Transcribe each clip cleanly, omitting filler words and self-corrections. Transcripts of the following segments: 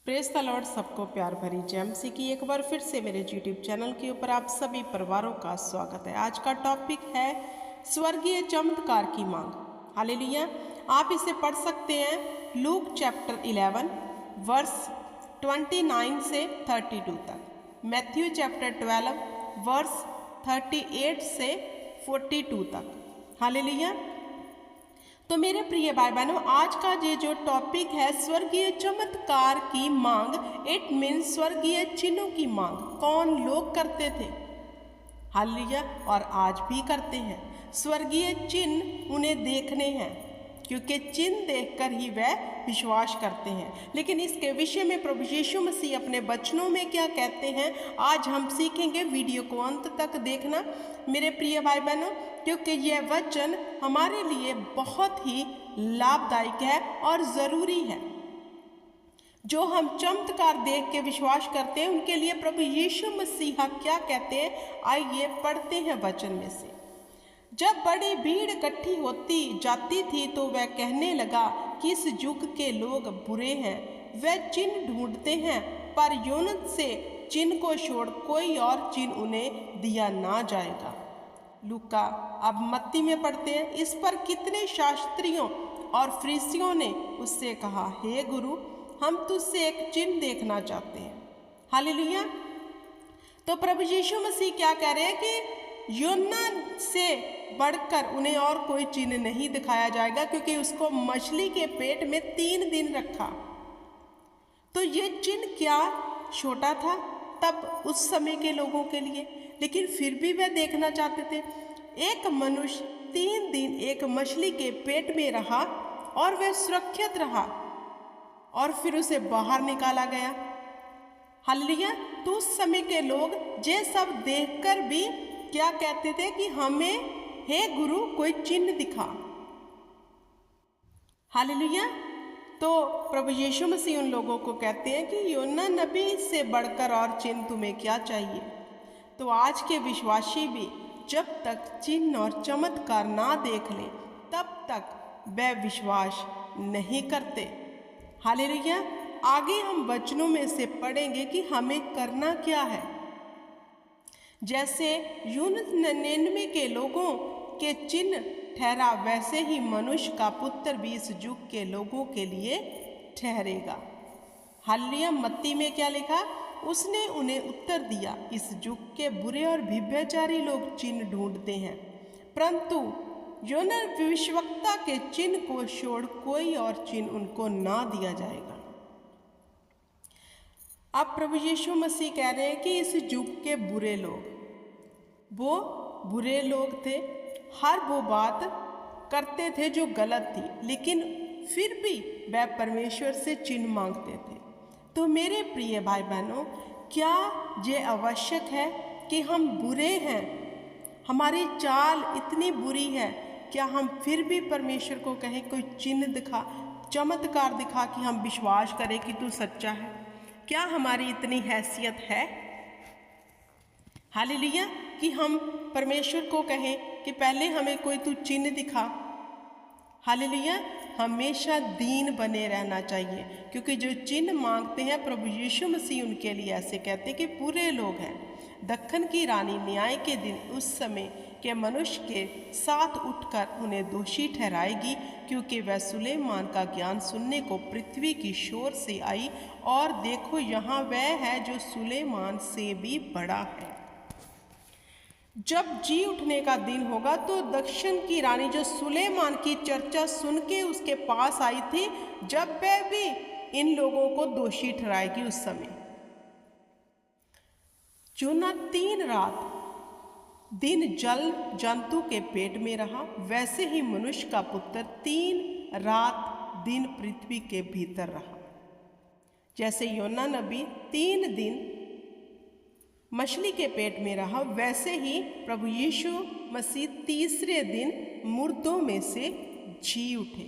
Praise the Lord. सबको प्यार भरी जय मसीह की एक बार फिर से मेरे यूट्यूब चैनल के ऊपर आप सभी परिवारों का स्वागत है। आज का टॉपिक है स्वर्गीय चमत्कार की मांग। हालेलुया। आप इसे पढ़ सकते हैं लूक चैप्टर 11 वर्स 29 से 32 तक, मैथ्यू चैप्टर 12 वर्स 38 से 42 तक। हालेलुया। तो मेरे प्रिय भाई बहनों, आज का ये जो टॉपिक है स्वर्गीय चमत्कार की मांग, इट मीन्स स्वर्गीय चिन्हों की मांग कौन लोग करते थे। हालेलुया। और आज भी करते हैं। स्वर्गीय चिन्ह उन्हें देखने हैं, क्योंकि चिन्ह देखकर ही वह विश्वास करते हैं। लेकिन इसके विषय में प्रभु यीशु मसीह अपने वचनों में क्या कहते हैं, आज हम सीखेंगे। वीडियो को अंत तक देखना मेरे प्रिय भाई बहनों, क्योंकि यह वचन हमारे लिए बहुत ही लाभदायक है और ज़रूरी है। जो हम चमत्कार देख के विश्वास करते हैं, उनके लिए प्रभु यीशु मसीह क्या कहते हैं, आइए पढ़ते हैं वचन में से। जब बड़ी भीड़ इकट्ठी होती जाती थी तो वह कहने लगा कि इस युग के लोग बुरे हैं, वह चिन्ह ढूंढते हैं, पर यूनान से चिन्ह को छोड़ कोई और चिन्ह उन्हें दिया ना जाएगा। लूका। अब मत्ती में पढ़ते हैं। इस पर कितने शास्त्रियों और फरीसियों ने उससे कहा, हे गुरु, हम तुझसे एक चिन्ह देखना चाहते हैं। हालेलुया। तो प्रभु यीशु मसीह क्या कह रहे हैं कि यूनान से बढ़कर उन्हें और कोई चिन्ह नहीं दिखाया जाएगा, क्योंकि उसको मछली के पेट में 3 दिन रखा। तो ये चिन्ह क्या छोटा था तब उस समय के लोगों के लिए, लेकिन फिर भी वह देखना चाहते थे। एक मनुष्य 3 दिन एक मछली के पेट में रहा और वह सुरक्षित रहा और फिर उसे बाहर निकाला गया। हालेलुया। तो उस समय के लोग ये सब देखकर भी क्या कहते थे कि हमें हे गुरु कोई चिन्ह दिखा। हालेलुया। तो प्रभु यीशु मसीह उन लोगों को कहते हैं कि योना नबी से बढ़कर और चिन्ह तुम्हें क्या चाहिए। तो आज के विश्वासी भी जब तक चिन्ह और चमत्कार ना देख लें, तब तक वह विश्वास नहीं करते। हालेलुया। आगे हम वचनों में से पढ़ेंगे कि हमें करना क्या है। जैसे यूनुस 99 के लोगों के चिन्ह ठहरा, वैसे ही मनुष्य का पुत्र भी इस युग के लोगों के लिए ठहरेगा। हालेलुया। मत्ती में क्या लिखा, उसने उन्हें उत्तर दिया, इस युग के बुरे और व्यभिचारी लोग चिन्ह ढूंढते हैं, परंतु योना भविष्यवक्ता के चिन्ह को छोड़ कोई और चिन्ह उनको ना दिया जाएगा। अब प्रभु यीशु मसीह कह रहे हैं कि इस युग के बुरे लोग, वो बुरे लोग थे, हर वो बात करते थे जो गलत थी, लेकिन फिर भी वह परमेश्वर से चिन्ह मांगते थे। तो मेरे प्रिय भाई बहनों, क्या ये आवश्यक है कि हम बुरे हैं, हमारी चाल इतनी बुरी है, क्या हम फिर भी परमेश्वर को कहें कोई चिन्ह दिखा, चमत्कार दिखा कि हम विश्वास करें कि तू सच्चा है? क्या हमारी इतनी हैसियत है? हालेलुया। कि हम परमेश्वर को कहें कि पहले हमें कोई तू चिन्ह दिखा। हालेलुया। हमेशा दीन बने रहना चाहिए, क्योंकि जो चिन्ह मांगते हैं प्रभु यीशु मसीह उनके लिए ऐसे कहते हैं कि बुरे लोग हैं। दक्खन की रानी न्याय के दिन उस समय के मनुष्य के साथ उठकर उन्हें दोषी ठहराएगी, क्योंकि वह सुलेमान का ज्ञान सुनने को पृथ्वी की शोर से आई, और देखो यहाँ वह है जो सुलेमान से भी बड़ा है। जब जी उठने का दिन होगा तो दक्षिण की रानी जो सुलेमान की चर्चा सुन के उसके पास आई थी, जब वह भी इन लोगों को दोषी ठहराएगी। उस समय योना 3 रात दिन जल जंतु के पेट में रहा, वैसे ही मनुष्य का पुत्र 3 रात दिन पृथ्वी के भीतर रहा। जैसे योना नबी 3 दिन मछली के पेट में रहा, वैसे ही प्रभु यीशु मसीह तीसरे दिन मुर्दों में से जी उठे।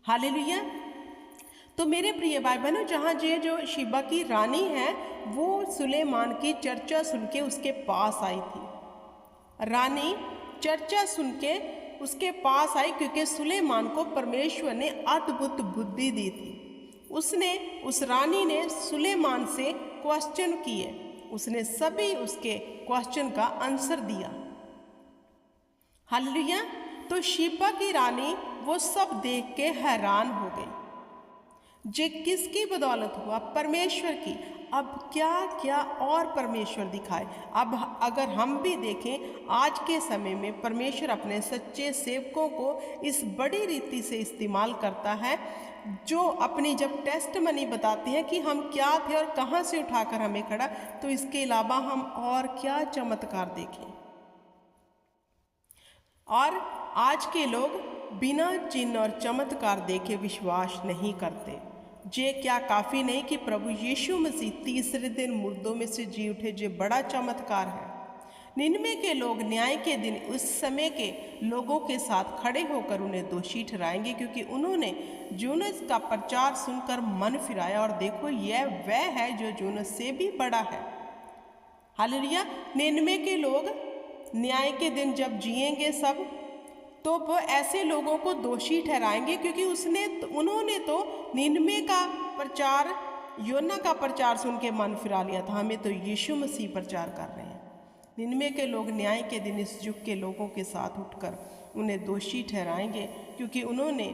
हालेलुया। तो मेरे प्रिय भाई बहनों, जहाँ ये जो शिबा की रानी है, वो सुलेमान की चर्चा सुन के उसके पास आई थी। रानी चर्चा सुन के उसके पास आई, क्योंकि सुलेमान को परमेश्वर ने अद्भुत बुद्धि दी थी। उसने उस रानी ने सुलेमान से क्वेश्चन किए, उसने सभी उसके क्वेश्चन का आंसर दिया। हालेलुया। तो शीबा की रानी वो सब देख के हैरान हो गई। जे किसकी बदौलत हुआ? परमेश्वर की। अब क्या क्या और परमेश्वर दिखाए। अब अगर हम भी देखें, आज के समय में परमेश्वर अपने सच्चे सेवकों को इस बड़ी रीति से इस्तेमाल करता है, जो अपनी जब टेस्ट मनी बताते हैं कि हम क्या थे और कहाँ से उठाकर हमें खड़ा, तो इसके अलावा हम और क्या चमत्कार देखें। और आज के लोग बिना चिन्ह और चमत्कार देखे विश्वास नहीं करते। जे क्या काफ़ी नहीं कि प्रभु यीशु मसीह तीसरे दिन मुर्दों में से जी उठे, जो बड़ा चमत्कार है। निनवे के लोग न्याय के दिन उस समय के लोगों के साथ खड़े होकर उन्हें दोषी ठहराएंगे, क्योंकि उन्होंने यूनुस का प्रचार सुनकर मन फिराया, और देखो यह वह है जो यूनुस से भी बड़ा है। हालेलुया। निनवे के लोग न्याय के दिन जब जिएंगे सब, तो वो ऐसे लोगों को दोषी ठहराएंगे, क्योंकि उन्होंने तो निनवे का प्रचार, योना का प्रचार सुन के मन फिरा लिया था। हमें तो यीशु मसीह प्रचार कर रहे हैं। निनवे के लोग न्याय के दिन इस युग के लोगों के साथ उठकर उन्हें दोषी ठहराएंगे, क्योंकि उन्होंने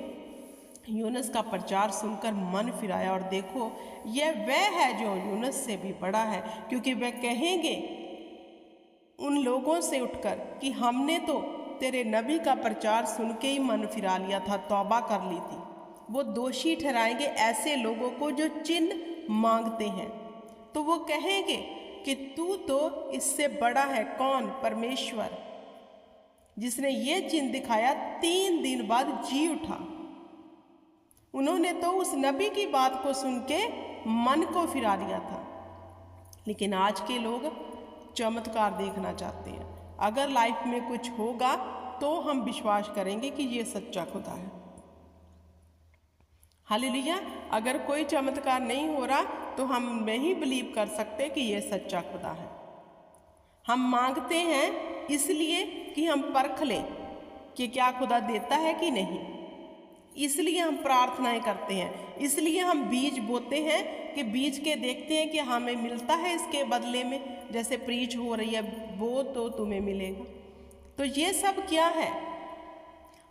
यूनुस का प्रचार सुनकर मन फिराया, और देखो यह वह है जो यूनुस से भी बड़ा है। क्योंकि वह कहेंगे उन लोगों से उठकर कि हमने तो तेरे नबी का प्रचार सुन के ही मन फिरा लिया था, तौबा कर ली थी। वो दोषी ठहराएंगे ऐसे लोगों को जो चिन्ह मांगते हैं। तो वो कहेंगे कि तू तो इससे बड़ा है। कौन? परमेश्वर, जिसने ये चिन्ह दिखाया 3 दिन बाद जी उठा। उन्होंने तो उस नबी की बात को सुन के मन को फिरा लिया था। लेकिन आज के लोग चमत्कार देखना चाहते हैं। अगर लाइफ में कुछ होगा तो हम विश्वास करेंगे कि ये सच्चा खुदा है। हालेलुया। अगर कोई चमत्कार नहीं हो रहा तो हम नहीं बिलीव कर सकते कि ये सच्चा खुदा है। हम मांगते हैं इसलिए कि हम परख लें कि क्या खुदा देता है कि नहीं। इसलिए हम प्रार्थनाएं करते हैं, इसलिए हम बीज बोते हैं कि बीज के देखते हैं कि हमें मिलता है इसके बदले में। जैसे प्रीच हो रही है, वो तो तुम्हें मिलेगा। तो ये सब क्या है?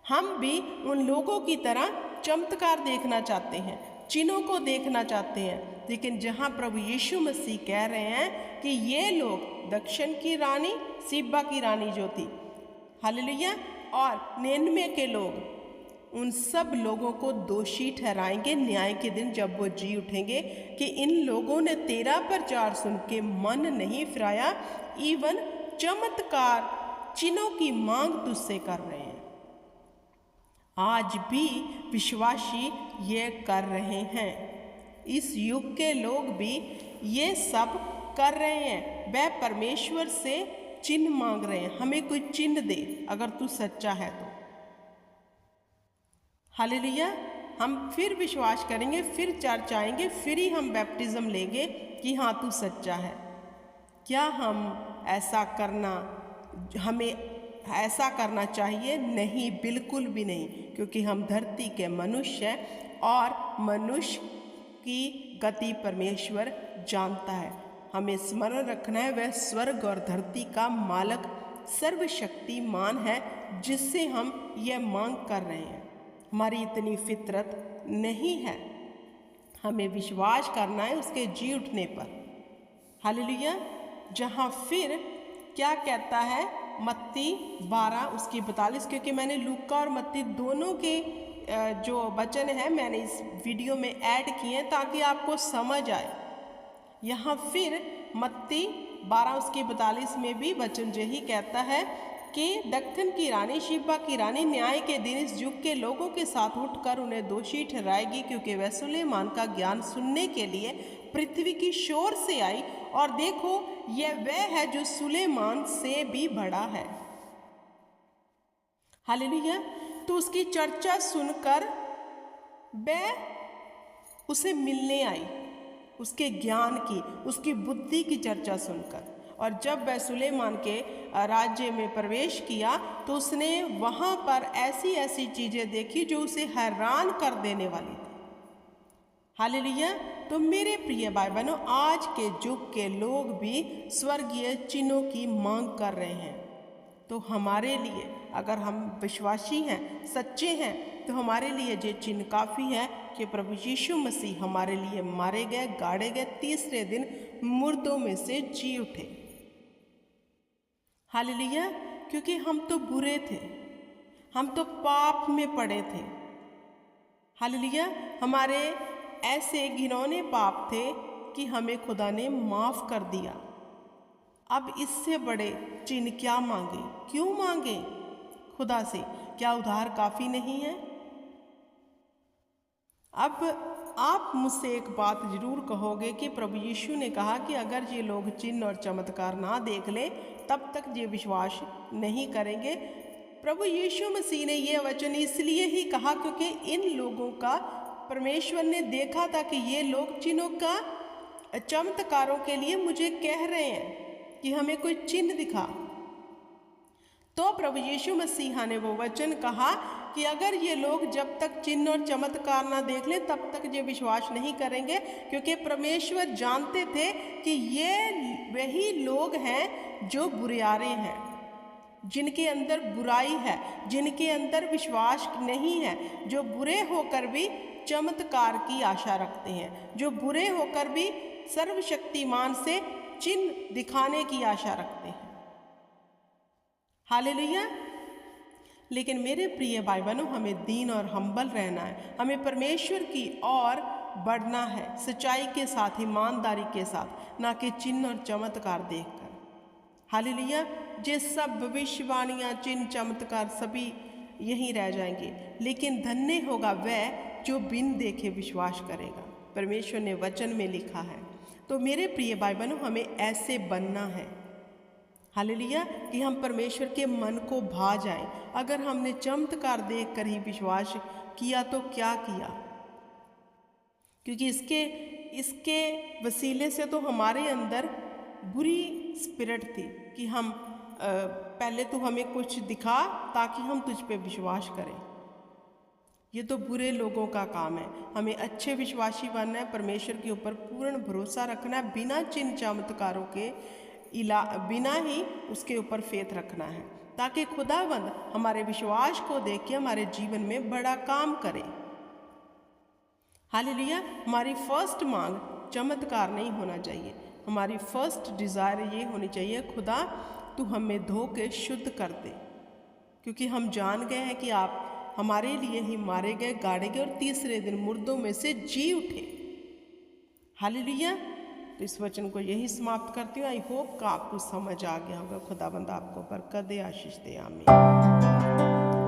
हम भी उन लोगों की तरह चमत्कार देखना चाहते हैं, चिन्हों को देखना चाहते हैं। लेकिन जहाँ प्रभु यीशु मसीह कह रहे हैं कि ये लोग दक्षिण की रानी, सीबा की रानी जो थी, हालेलुया, और निनवे के लोग, उन सब लोगों को दोषी ठहराएंगे न्याय के दिन, जब वो जी उठेंगे कि इन लोगों ने तेरा प्रचार सुन के मन नहीं फिराया, इवन चमत्कार चिन्हों की मांग तुझसे कर रहे हैं। आज भी विश्वासी ये कर रहे हैं। इस युग के लोग भी ये सब कर रहे हैं। वह परमेश्वर से चिन्ह मांग रहे हैं, हमें कोई चिन्ह दे अगर तू सच्चा है तो। हालेलुया। हम फिर विश्वास करेंगे, फिर चर्च आएंगे, फिर ही हम बैप्टिज्म लेंगे कि हाँ तू सच्चा है। क्या हम ऐसा करना, हमें ऐसा करना चाहिए? नहीं, बिल्कुल भी नहीं, क्योंकि हम धरती के मनुष्य हैं और मनुष्य की गति परमेश्वर जानता है। हमें स्मरण रखना है, वह स्वर्ग और धरती का मालिक सर्वशक्तिमान है, जिससे हम यह मांग कर रहे हैं। हमारी इतनी फितरत नहीं है, हमें विश्वास करना है उसके जी उठने पर। हालेलुया। जहाँ फिर क्या कहता है मत्ती 12 उसकी 42, क्योंकि मैंने लूका और मत्ती दोनों के जो वचन है मैंने इस वीडियो में ऐड किए ताकि आपको समझ आए। यहाँ फिर मत्ती 12 उसकी 42 में भी वचन यही कहता है कि दक्षिण की रानी, शीबा की रानी न्याय के दिन इस युग के लोगों के साथ उठकर उन्हें दोषी ठहराएगी, क्योंकि वह सुलेमान का ज्ञान सुनने के लिए पृथ्वी की शोर से आई, और देखो यह वह है जो सुलेमान से भी बड़ा है। हालेलुया। तो उसकी चर्चा सुनकर वह उसे मिलने आई, उसके ज्ञान की, उसकी बुद्धि की चर्चा सुनकर। और जब वह सुलेमान के राज्य में प्रवेश किया तो उसने वहाँ पर ऐसी ऐसी चीज़ें देखी जो उसे हैरान कर देने वाली थी। हालेलुया। तो मेरे प्रिय भाई बहनों, आज के युग के लोग भी स्वर्गीय चिन्हों की मांग कर रहे हैं। तो हमारे लिए, अगर हम विश्वासी हैं, सच्चे हैं, तो हमारे लिए ये चिन्ह काफ़ी है कि प्रभु यीशु मसीह हमारे लिए मारे गए, गाड़े गए, तीसरे दिन मुर्दों में से जी उठे। हालेलुया। क्योंकि हम तो बुरे थे, हम तो पाप में पड़े थे। हालेलुया। हमारे ऐसे घिनौने पाप थे कि हमें खुदा ने माफ़ कर दिया। अब इससे बड़े चिन्ह क्या मांगे, क्यों मांगे खुदा से? क्या उधार काफ़ी नहीं है? अब आप मुझसे एक बात जरूर कहोगे कि प्रभु यीशु ने कहा कि अगर ये लोग चिन्ह और चमत्कार ना देख ले तब तक ये विश्वास नहीं करेंगे। प्रभु यीशु मसीह ने ये वचन इसलिए ही कहा क्योंकि इन लोगों का परमेश्वर ने देखा था कि ये लोग चिन्हों का, चमत्कारों के लिए मुझे कह रहे हैं कि हमें कोई चिन्ह दिखा। तो प्रभु यीशु मसीह ने वो वचन कहा कि अगर ये लोग जब तक चिन्ह और चमत्कार ना देख लें तब तक ये विश्वास नहीं करेंगे, क्योंकि परमेश्वर जानते थे कि ये वही लोग हैं जो बुरियारे हैं, जिनके अंदर बुराई है, जिनके अंदर विश्वास नहीं है, जो बुरे होकर भी चमत्कार की आशा रखते हैं, जो बुरे होकर भी सर्वशक्तिमान से चिन्ह दिखाने की आशा रखते हैं। हालेलुया। लेकिन मेरे प्रिय भाई बहनों, हमें दीन और हम्बल रहना है, हमें परमेश्वर की ओर बढ़ना है, सच्चाई के साथ, ईमानदारी के साथ, ना कि चिन्ह और चमत्कार देखकर। हालेलुया। ये सब भविष्यवाणियाँ, चिन्ह, चमत्कार सभी यहीं रह जाएंगे, लेकिन धन्य होगा वह जो बिन देखे विश्वास करेगा। परमेश्वर ने वचन में लिखा है। तो मेरे प्रिय भाई बहनों, हमें ऐसे बनना है, हालेलुया, कि हम परमेश्वर के मन को भा जाएं। अगर हमने चमत्कार देखकर ही विश्वास किया तो क्या किया? क्योंकि इसके वसीले से तो हमारे अंदर बुरी स्पिरिट थी कि हम पहले तो हमें कुछ दिखा ताकि हम तुझ पे विश्वास करें। ये तो बुरे लोगों का काम है। हमें अच्छे विश्वासी बनना है, परमेश्वर के ऊपर पूर्ण भरोसा रखना है, बिना चिन्ह चमत्कारों के बिना ही उसके ऊपर फेथ रखना है, ताकि खुदावंद हमारे विश्वास को देख के हमारे जीवन में बड़ा काम करे। हालेलुया। हमारी फर्स्ट मांग चमत्कार नहीं होना चाहिए, हमारी फर्स्ट डिज़ायर ये होनी चाहिए, खुदा तू हमें धो के शुद्ध कर दे, क्योंकि हम जान गए हैं कि आप हमारे लिए ही मारे गए, गाड़े गए और तीसरे दिन मुर्दों में से जी उठे। हालेलुया। तो इस वचन को यही समाप्त करती हूँ। आई होप का आपको समझ आ गया होगा। खुदाबंद आपको बरकत दे, आशीष दे। आमीन।